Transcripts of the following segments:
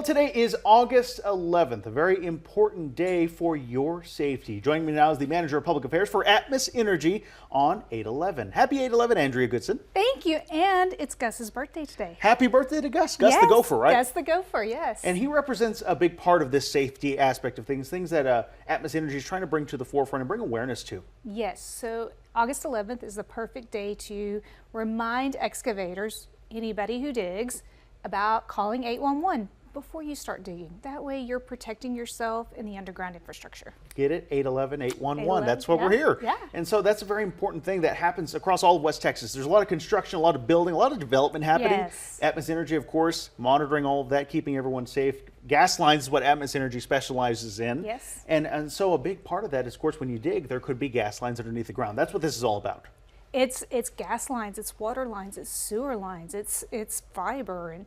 Well, today is August 11th, a very important day for your safety. Joining me now is the Manager of Public Affairs for Atmos Energy on 8/11. Happy 8/11, Andrea Goodson. Thank you, and it's Gus's birthday today. Happy birthday to Gus. Gus yes, the gopher, right? Gus the gopher, yes. And he represents a big part of this safety aspect of things that Atmos Energy is trying to bring to the forefront and bring awareness to. Yes, so August 11th is the perfect day to remind excavators, anybody who digs, about calling 811. Before you start digging. That way you're protecting yourself and the underground infrastructure. Get it? 811, 811. That's why we're here. Yeah. And so that's a very important thing that happens across all of West Texas. There's a lot of construction, a lot of building, a lot of development happening. Yes. Atmos Energy, of course, monitoring all of that, keeping everyone safe. Gas lines is what Atmos Energy specializes in. Yes. And so a big part of that is, of course, when you dig, there could be gas lines underneath the ground. That's what this is all about. It's gas lines, it's water lines, it's sewer lines, it's fiber and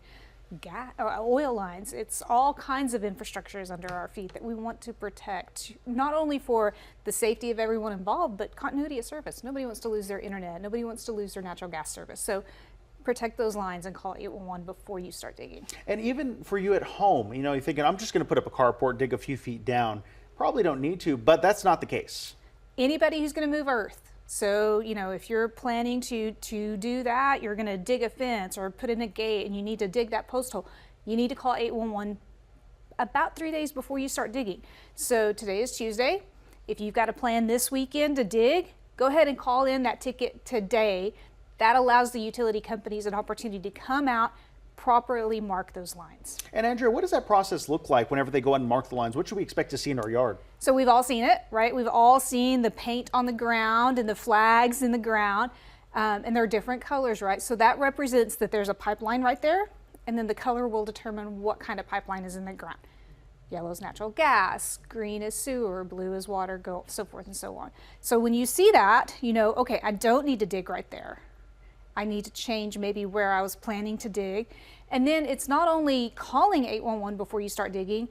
oil lines. It's all kinds of infrastructures under our feet that we want to protect, not only for the safety of everyone involved, but continuity of service. Nobody wants to lose their internet. Nobody wants to lose their natural gas service. So protect those lines and call 811 before you start digging. And even for you at home, you're thinking, I'm just going to put up a carport, dig a few feet down. Probably don't need to, but that's not the case. Anybody who's going to move earth. So, if you're planning to do that, you're going to dig a fence or put in a gate and you need to dig that post hole, you need to call 811 about 3 days before you start digging. So today is Tuesday. If you've got a plan this weekend to dig, go ahead and call in that ticket today. That allows the utility companies an opportunity to come out, properly mark those lines. And Andrea, what does that process look like whenever they go out and mark the lines? What should we expect to see in our yard? So we've all seen it, right? We've all seen the paint on the ground and the flags in the ground, and they're different colors, right? So that represents that there's a pipeline right there, and then the color will determine what kind of pipeline is in the ground. Yellow is natural gas, green is sewer, blue is water, so forth and so on. So when you see that, okay, I don't need to dig right there. I need to change maybe where I was planning to dig. And then it's not only calling 811 before you start digging,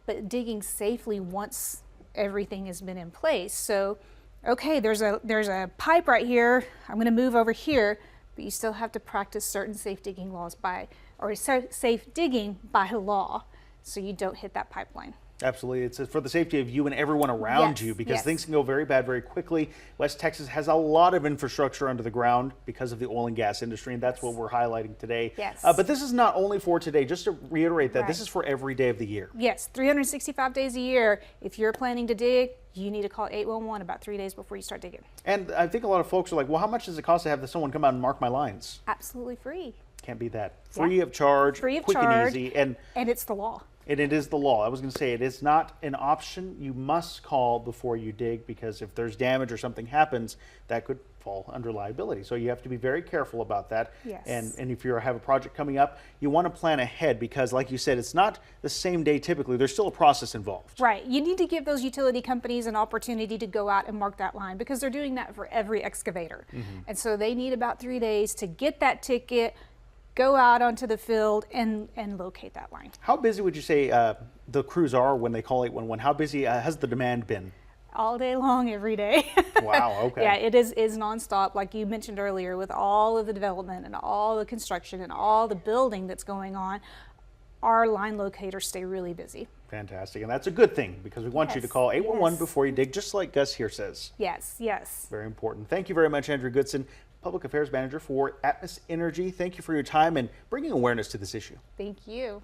but digging safely once everything has been in place. So, okay, there's a pipe right here. I'm going to move over here, but you still have to practice certain safe digging laws safe digging by law, so you don't hit that pipeline. Absolutely. It's for the safety of you and everyone around you, because things can go very bad very quickly. West Texas has a lot of infrastructure under the ground because of the oil and gas industry, and that's what we're highlighting today. Yes. But this is not only for today. Just to reiterate that, this is for every day of the year. Yes, 365 days a year. If you're planning to dig, you need to call 811 about 3 days before you start digging. And I think a lot of folks are like, well, how much does it cost to have someone come out and mark my lines? Absolutely free. Can't beat that. Free of charge, quick and easy. And it's the law. And it is the law. I was going to say, it is not an option. You must call before you dig, because if there's damage or something happens, that could fall under liability. So you have to be very careful about that. Yes. And if you have a project coming up, you want to plan ahead, because like you said, it's not the same day typically. There's still a process involved. Right. You need to give those utility companies an opportunity to go out and mark that line, because they're doing that for every excavator. And so they need about 3 days to get that ticket, go out onto the field and locate that line. How busy would you say the crews are when they call 811? How busy has the demand been? All day long, every day. Wow, okay. Yeah, it is nonstop, like you mentioned earlier, with all of the development and all the construction and all the building that's going on. Our line locators stay really busy. Fantastic, and that's a good thing, because we want you to call 811 before you dig, just like Gus here says. Yes, yes. Very important. Thank you very much, Andrea Goodson, Public Affairs Manager for Atmos Energy. Thank you for your time and bringing awareness to this issue. Thank you.